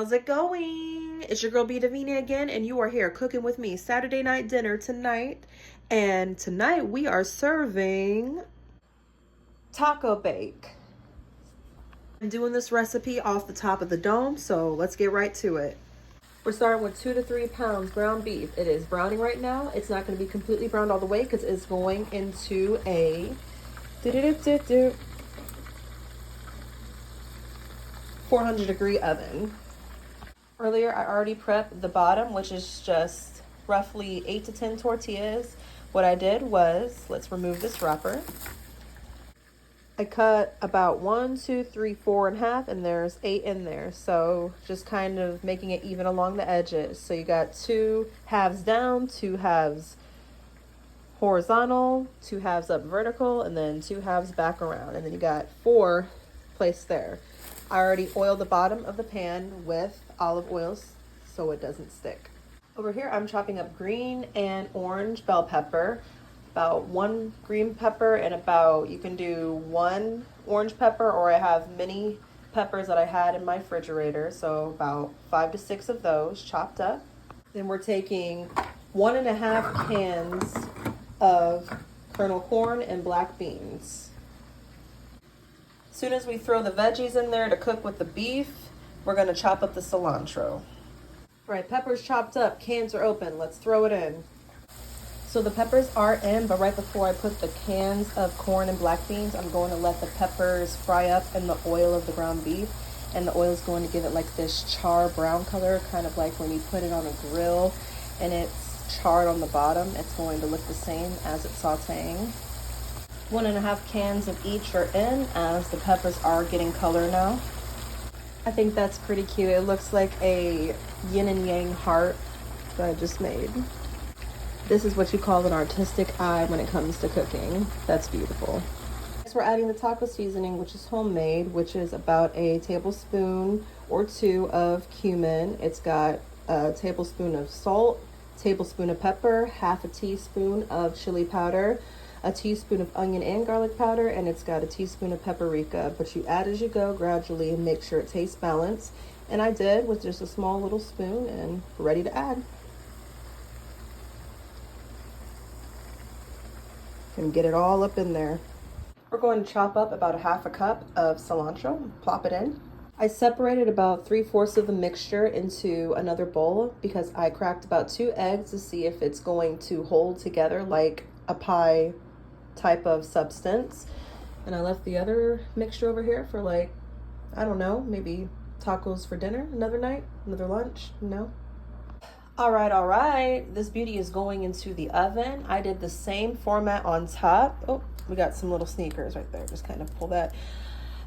How's it going? It's your girl B Divina again, and you are here cooking with me. Saturday night dinner tonight. And tonight we are serving taco bake. I'm doing this recipe off the top of the dome, so let's get right to it. We're starting with 2 to 3 pounds ground beef. It is browning right now. It's not going to be completely browned all the way because it's going into a 400-degree oven. Earlier, I already prepped the bottom, which is just roughly 8 to 10 tortillas. What I did was, let's remove this wrapper. I cut about 1, 2, 3, 4 in half, and there's 8 in there. So just kind of making it even along the edges. So you got 2 halves down, 2 halves horizontal, 2 halves up vertical, and then 2 halves back around. And then you got 4 placed there. I already oiled the bottom of the pan with olive oils so it doesn't stick. Over here, I'm chopping up green and orange bell pepper. About 1 green pepper and about, you can do 1 orange pepper, or I have mini peppers that I had in my refrigerator. So about 5 to 6 of those chopped up. Then we're taking 1.5 cans of kernel corn and black beans. As soon as we throw the veggies in there to cook with the beef, we're going to chop up the cilantro. All right, peppers chopped up, cans are open. Let's throw it in. So the peppers are in, but right before I put the cans of corn and black beans, I'm going to let the peppers fry up in the oil of the ground beef. And the oil is going to give it like this char brown color, kind of like when you put it on a grill and it's charred on the bottom. It's going to look the same as it's sauteing. 1.5 cans of each are in as the peppers are getting color now. I think that's pretty cute. It looks like a yin and yang heart that I just made. This is what you call an artistic eye when it comes to cooking. That's beautiful. Next, we're adding the taco seasoning, which is homemade, which is about a tablespoon or 2 of cumin. It's got a tablespoon of salt, tablespoon of pepper, half a teaspoon of chili powder, a teaspoon of onion and garlic powder, and it's got a teaspoon of paprika. But you add as you go gradually and make sure it tastes balanced. And I did with just a small little spoon, and ready to add. Can get it all up in there. We're going to chop up about 1/2 cup of cilantro, plop it in. I separated about 3/4 of the mixture into another bowl because I cracked about 2 eggs to see if it's going to hold together like a pie type of substance. And I left the other mixture over here for, like, I don't know, maybe tacos for dinner another night, another lunch, no? All right, this beauty is going into the oven. I did the same format on top. Oh, we got some little sneakers right there, just kind of pull that.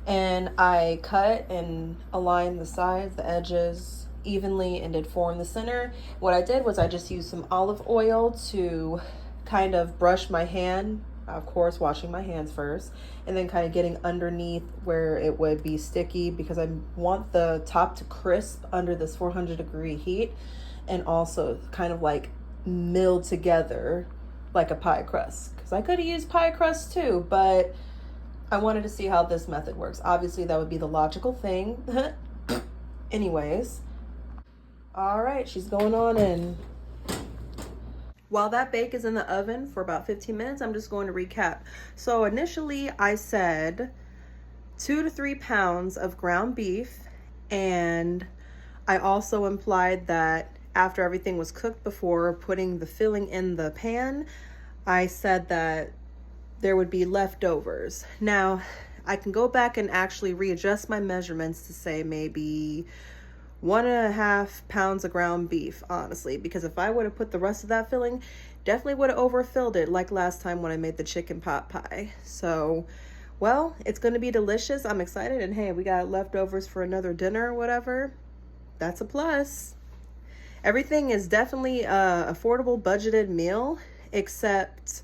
And I cut and aligned the sides, the edges evenly, and did 4 in the center. What I did was I just used some olive oil to kind of brush my hand, of course washing my hands first, and then kind of getting underneath where it would be sticky because I want the top to crisp under this 400-degree heat, and also kind of like milled together like a pie crust, because I could have used pie crust too, but I wanted to see how this method works. Obviously that would be the logical thing. Anyways, all right, she's going on in. While that bake is in the oven for about 15 minutes, I'm just going to recap. So initially I said 2 to 3 pounds of ground beef, and I also implied that after everything was cooked before putting the filling in the pan, I said that there would be leftovers. Now, I can go back and actually readjust my measurements to say maybe 1.5 pounds of ground beef, honestly, because if I would have put the rest of that filling, definitely would have overfilled it like last time when I made the chicken pot pie. So, well, it's going to be delicious. I'm excited, and hey, we got leftovers for another dinner or whatever. That's a plus. Everything is definitely a affordable, budgeted meal, except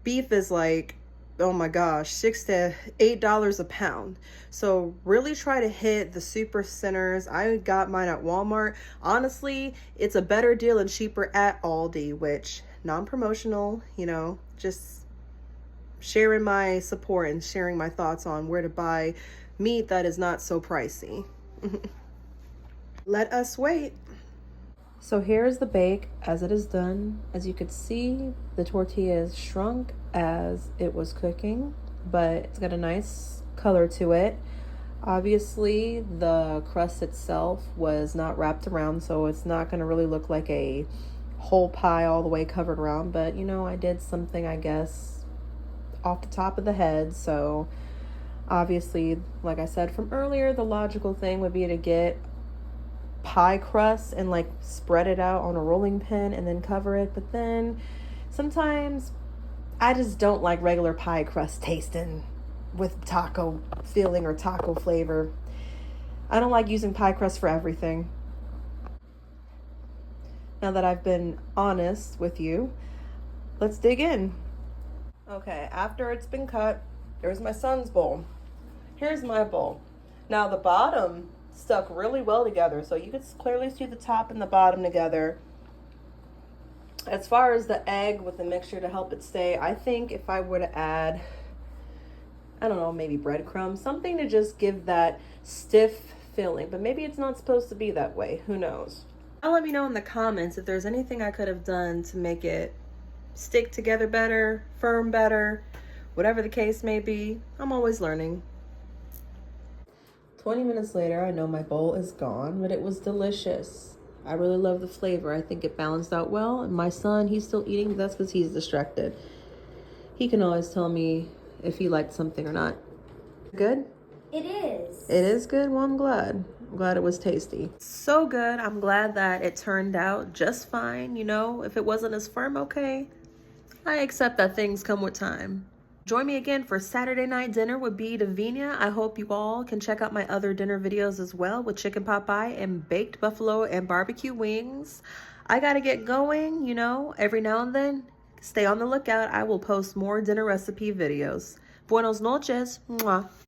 beef is like, oh my gosh, $6 to $8 a pound. So really try to hit the super centers. I got mine at Walmart. Honestly, it's a better deal and cheaper at Aldi, which non-promotional, you know, just sharing my support and sharing my thoughts on where to buy meat that is not so pricey. Let us wait. So here's the bake as it is done. As you could see, the tortilla is shrunk as it was cooking, but it's got a nice color to it. Obviously, the crust itself was not wrapped around, so it's not going to really look like a whole pie all the way covered around, but you know, I did something, I guess, off the top of the head. So obviously, like I said from earlier, the logical thing would be to get pie crust and like spread it out on a rolling pin and then cover it. But then sometimes I just don't like regular pie crust tasting with taco filling or taco flavor. I don't like using pie crust for everything. Now that I've been honest with you, let's dig in. Okay, after it's been cut, there's my son's bowl. Here's my bowl. Now the bottom stuck really well together, so you could clearly see the top and the bottom together. As far as the egg with the mixture to help it stay, I think if I were to add, I don't know, maybe breadcrumbs, something to just give that stiff filling, but maybe it's not supposed to be that way. Who knows? Now let me know in the comments if there's anything I could have done to make it stick together better, firm better, whatever the case may be. I'm always learning. 20 minutes later, I know my bowl is gone, but it was delicious. I really love the flavor. I think it balanced out well. And my son, he's still eating, but that's because he's distracted. He can always tell me if he liked something or not. Good? It is. It is good? Well, I'm glad. I'm glad it was tasty. So good. I'm glad that it turned out just fine. You know, if it wasn't as firm, okay. I accept that things come with time. Join me again for Saturday night dinner with Divina. I hope you all can check out my other dinner videos as well with chicken pot pie and baked buffalo and barbecue wings. I gotta get going, you know, every now and then. Stay on the lookout. I will post more dinner recipe videos. Buenos noches. Mwah.